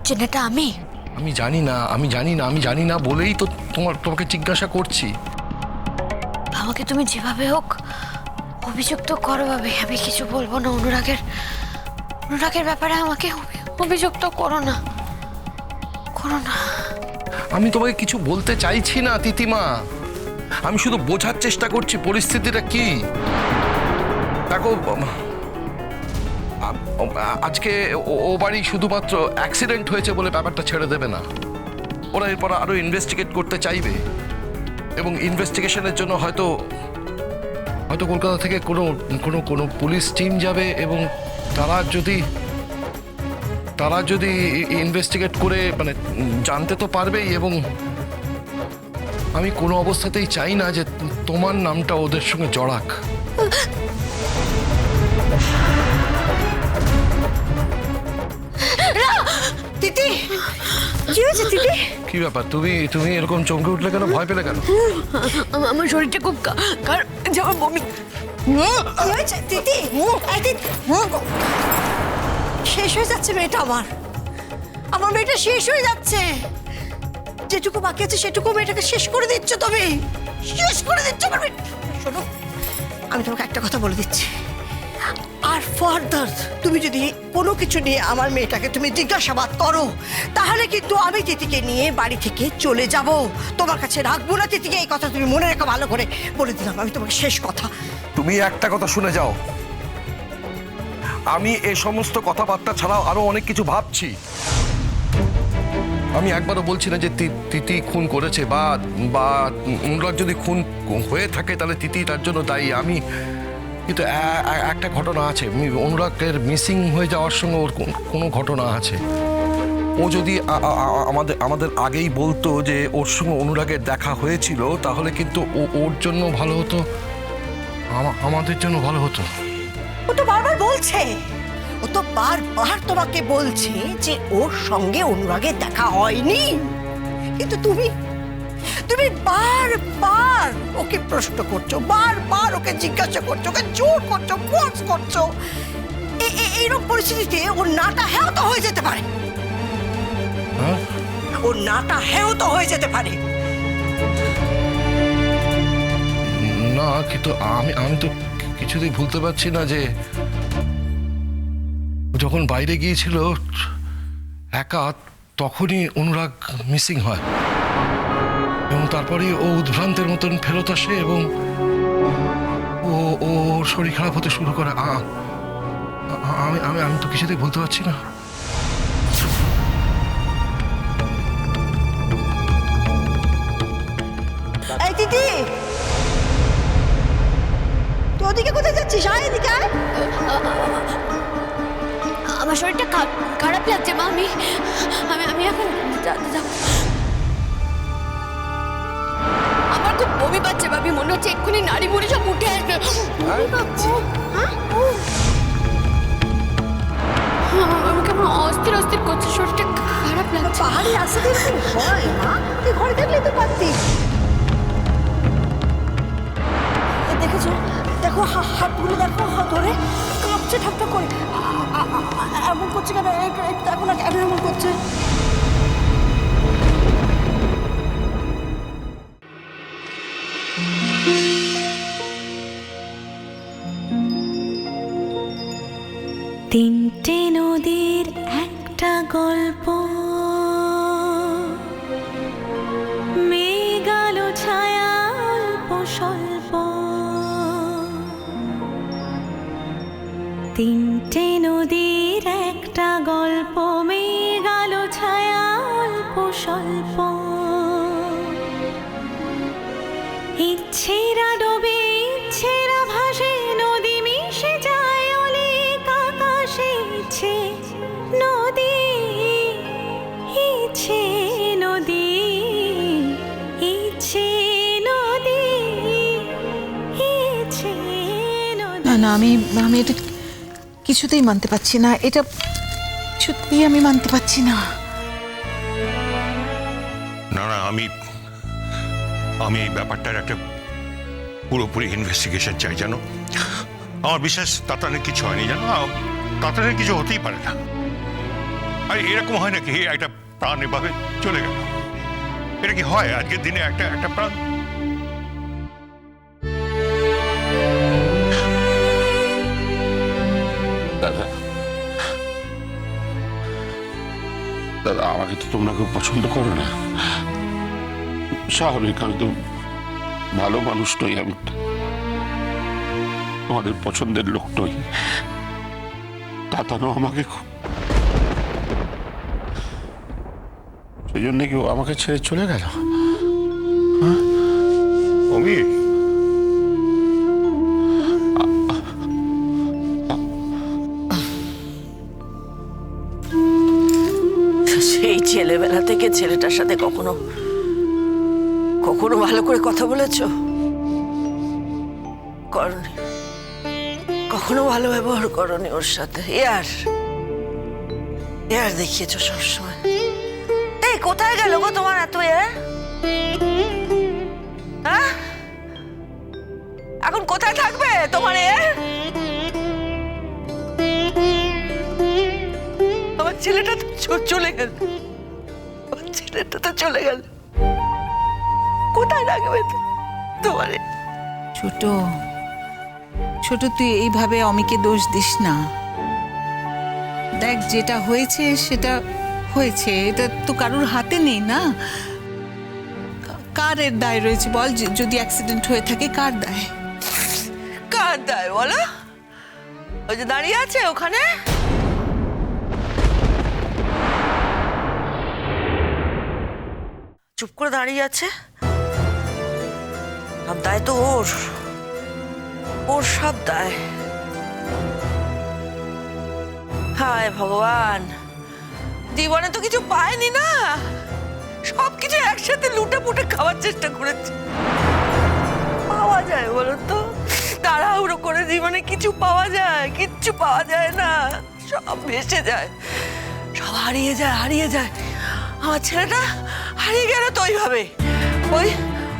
চেনাটা আমি আমি জানি না বলেই তো তোমাকে জিজ্ঞাসা করছি। আমাকে তুমি যেভাবে হোক অভিযুক্ত করো ভাবে, আমি কিছু বলবো না। অনুরাগের ব্যাপারে আমাকে অভিযুক্ত করো না। আমি তোমাকে কিছু বলতে চাইছি না তিতিমা, আমি শুধু বোঝার চেষ্টা করছি পরিস্থিতিটা কি। দেখো, আজকে ও বাড়ি শুধুমাত্র অ্যাক্সিডেন্ট হয়েছে বলে ব্যাপারটা ছেড়ে দেবে না। ওরা এরপর আরো ইনভেস্টিগেট করতে চাইবে এবং ইনভেস্টিগেশনের জন্য হয়তো কলকাতা থেকে কোনো পুলিশ টিম যাবে এবং তারা যদি ইনভেস্টিগেট করে মানে জানতে তো পারবেই। এবং আমি কোনো অবস্থাতেই চাই না যে তোমার নামটা ওদের সঙ্গে জড়াক। দিদি, কি হয়েছে দিদি? কি ব্যাপার, তুমি এরকম চমকে উঠলে কেন, ভয় পেলে কেন? আমার শরীরটা খুব যেমন বমি। কি হয়েছে দিদি? শেষ হয়ে যাচ্ছে মেয়েটা, আমার মেয়েটা শেষ হয়ে যাচ্ছে। যেটুকু বাকি আছে সেটুকু মেয়েটাকে শেষ করে দিচ্ছ তুমি, শেষ করে দিচ্ছ আমার মেয়ে। শোনো, আমি তোমাকে একটা কথা বলে দিচ্ছি, আর ফার্দার তুমি যদি কোনো কিছু নিয়ে আমার মেয়েটাকে তুমি জিজ্ঞাসাবাদ করো, তাহলে কিন্তু আমি তিতিকে নিয়ে বাড়ি থেকে চলে যাব, তোমার কাছে রাখবো না তিতিকে। এই কথা তুমি মনে রেখো, ভালো করে বলে দিলাম আমি তোমাকে, শেষ কথা। তুমি একটা কথা শুনে যাও, আমি এই সমস্ত কথাবার্তা ছাড়াও আরো অনেক কিছু ভাবছি। আমি একবারও বলছি না যে তিতি খুন করেছে বা অনুরাগ যদি খুন হয়ে থাকে তাহলে তিতি তার জন্য দায়ী। আমি কিন্তু একটা ঘটনা আছে, অনুরাগের মিসিং হয়ে যাওয়ার সঙ্গে ওর কোনো ঘটনা আছে। ও যদি আমাদের আগেই বলতো যে ওর সঙ্গে অনুরাগের দেখা হয়েছিল, তাহলে কিন্তু ওর জন্য ভালো হতো, আমাদের জন্য ভালো হতো। ও তো বারবার বলছে, তোমাকে বলছে যে ওর সঙ্গে অনুরাগের দেখা হয়নি, কিন্তু তুমি বারবার ওকে প্রশ্ন করছো, বারবার ওকে জিজ্ঞাসা করছো, ওকে জোর করছো, ফোর্স করছো। এইরকম পরিস্থিতিতে ওর নাটা হেঁত হয়ে যেতে পারে, ওর নাটা হেঁত হয়ে যেতে পারে। না, কিন্তু আমি তো কিছুতেই ভুলতে পারছি না যে যখন বাইরে গিয়েছিল একা, তখনই অনুরাগ মিসিং হয় এবং তারপরে ও উদ্ভ্রান্তের মতন ফেরত আসে এবং ও শরীর খারাপ হতে শুরু করে। আমি তো কিছুতেই বলতে পারছি না। এই দিদি, তুই ওদিকে কোথায় যাচ্ছিস? আয় এদিকে আয়। আমার শরীরটা খারাপ লাগছে মা, আমি এখন যাব। আমার খুব বমি পাচ্ছে ভাবি, মনে হচ্ছে এক্ষুনি নাড়ি বুড়ি সব উঠে আসবে। বমি পাচ্ছে? আমি কেমন অস্থির করছে, শরীরটা খারাপ লাগছে। পাহাড়ে আসতে এরকম হয় মা, তুই ঘরে থাকলে তো পারতিস। দেখেছো, দেখো হাতগুলো দেখো, ধরে কাঁপছে ঠাপটা করে, এমন করছে কেন? দেখো না কেন এমন করছে। তিনটে নদীর একটা গল্প, মেঘ আলো ছায়া অল্প স্বল্প। তিনটে নদীর একটা গল্প, মেঘ আলো ছায়া অল্প স্বল্প। ইচ্ছেরা ডোবে, ইচ্ছেরা ভাসে, নদী মিশে যায় অনেক আকাশে। ইচ্ছে নদী, ইচ্ছে নদী, ইচ্ছে নদী, ইচ্ছে নদী। না, আমি এটা কিছুতেই মানতে পারছি না, এটা সত্যিই আমি মানতে পারছি না। না, আমি এই ব্যাপারটার একটা পুরোপুরি ইনভেস্টিগেশন চাই, জানো। আমার বিশ্বাস তাতে কিছু হয়নি, জানো। তাড়াতাড়ি কিছু হতেই পারে না। আর এরকম হয় নাকি একটা প্রাণ এভাবে চলে গেল? এটা কি হয় আজকের দিনে একটা একটা প্রাণ? দাদা দাদা, আমাকে তো তোমরা খুব পছন্দ করো না। স্বাভাবিক, আমি তো ভালো মানুষ নই, আমি তোমাদের পছন্দের লোক নই। তাতানো আমাকে খুব, সেই জন্য কি ও আমাকে ছেড়ে চলে গেল? অমি, সেই ছেলেবেলা থেকে ছেলেটার সাথে কখনো কখনো ভালো করে কথা বলেছো? করনি, কখনো ভালো ব্যবহার করনি ওর সাথে। এর দেখিয়েছো সবসময়। এই কোথায় গেল গো তোমার এত হ্যাঁ? এখন কোথায় থাকবে তোমার আমার ছেলেটা তো চলে গেল, আমার ছেলেটা তো চলে গেল, কোথায় রাখবে তোমারে? ছোট ছোট, তুই এইভাবে অমিকে দোষ দিস না। দেখ, যেটা হয়েছে সেটা হয়েছে, এটা তো কারোর হাতে নেই না। কার এর দায় রয়েছে বল? যদি অ্যাক্সিডেন্ট হয়ে থাকে কার দায়? কার দায় বলো? ওই যে দাঁড়িয়ে আছে ওখানে, চুপ করে দাঁড়িয়ে আছে, সব দায় তো ওর সব দায়। হায় ভগবান, জীবনে তো কিছু পায়নি না, সবকিছু একসাথে লুটে পুটে খাওয়ার চেষ্টা করেছে। পাওয়া যায় বলো তো? তাড়াহুড়ো করে জীবনে কিছু পাওয়া যায়? কিচ্ছু পাওয়া যায় না, সব ভেসে যায়, সব হারিয়ে যায়। আমার ছেলেটা হারিয়ে গেল তো ওইভাবে।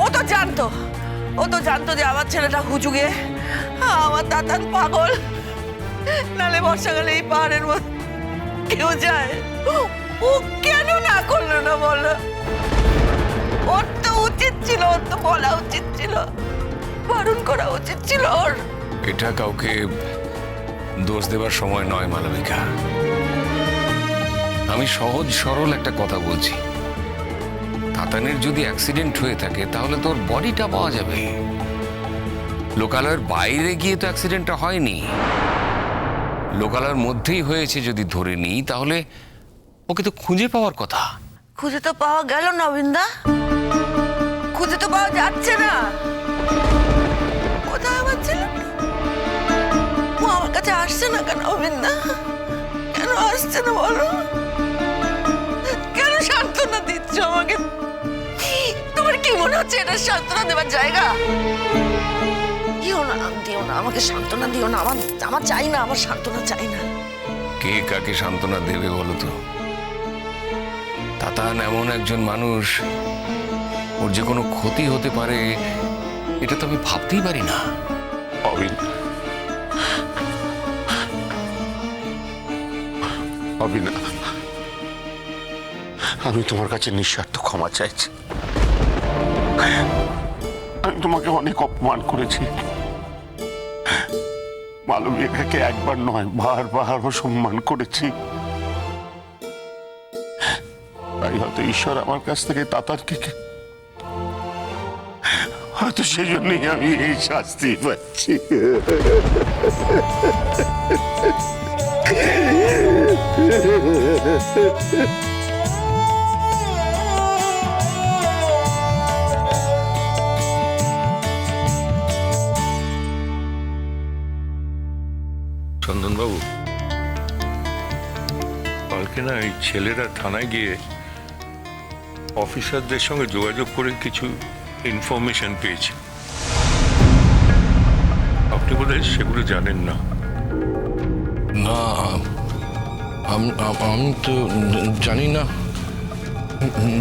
ও তো জানতো যে আমার ছেলেটা হুজুগে, আমার তাতান পাগল, নালে বর্ষাকালে এই পাহাড়ের মধ্যে কেউ যায়? ও কেন না করলো না বলো? ওর তো উচিত ছিল, ওর তো বলা উচিত ছিল, বারণ করা উচিত ছিল ওর। এটা কাউকে দোষ দেবার সময় নয় মালবিকা। আমি সহজ সরল একটা কথা বলছি। তাতানের যদি অ্যাক্সিডেন্ট হয়ে থাকে তাহলে তোর বডিটা পাওয়া যাবে। লোকালয়ের বাইরে গিয়ে তো অ্যাক্সিডেন্টটা হয়নি, লোকালয়ের মধ্যেই হয়েছে। যদি ধরে নিই তাহলে ওকে তো খুঁজে পাওয়ার কথা। খুঁজে তো পাওয়া গেল না বৃন্দা, খুঁজে তো পাওয়া যাচ্ছে না। কোথায় আমার ছেলে? ও আমার কাছে আসছে না কেন বৃন্দা? কেন আসছে না বলো? কেন সান্ত্বনা দিচ্ছ আমাকে? তোমার কি মনে হচ্ছে এটা সান্ত্বনা দেবার জায়গা? দিও না আমাকে সান্ত্বনা দিও না, আমার চাই না, আমার সান্ত্বনা চাই না। কে কাকে সান্ত্বনা দেবে বলো তো? তাতান এমন একজন মানুষ, ওর যে কোনো ক্ষতি হতে পারে এটা তো আমি ভাবতেই পারি না। অবিনা, আমি তোমার কাছে নিঃস্বার্থ ক্ষমা চাইছি। আমি তোমাকে অনেক অপমান করেছি। মালবিকাকে একবার নয় বারবার অসম্মান করেছি। তাই হয়তো ঈশ্বর আমার কাছ থেকে তাতারকে, হয়তো সেই জন্যই আমি এই শাস্তি পাচ্ছি। চন্দনবাবু, কালকে না এই ছেলেরা থানায় গিয়ে অফিসারদের সঙ্গে যোগাযোগ করে কিছু ইনফরমেশন পেয়েছে। আপনি বোধহয় সেগুলো জানেন না। না, আমি তো জানি না।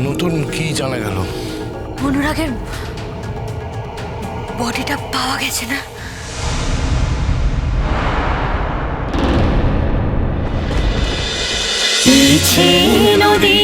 নতুন কি জানা গেল? অনুরাগের বডিটা পাওয়া গেছে না? ইচ্ছে নদী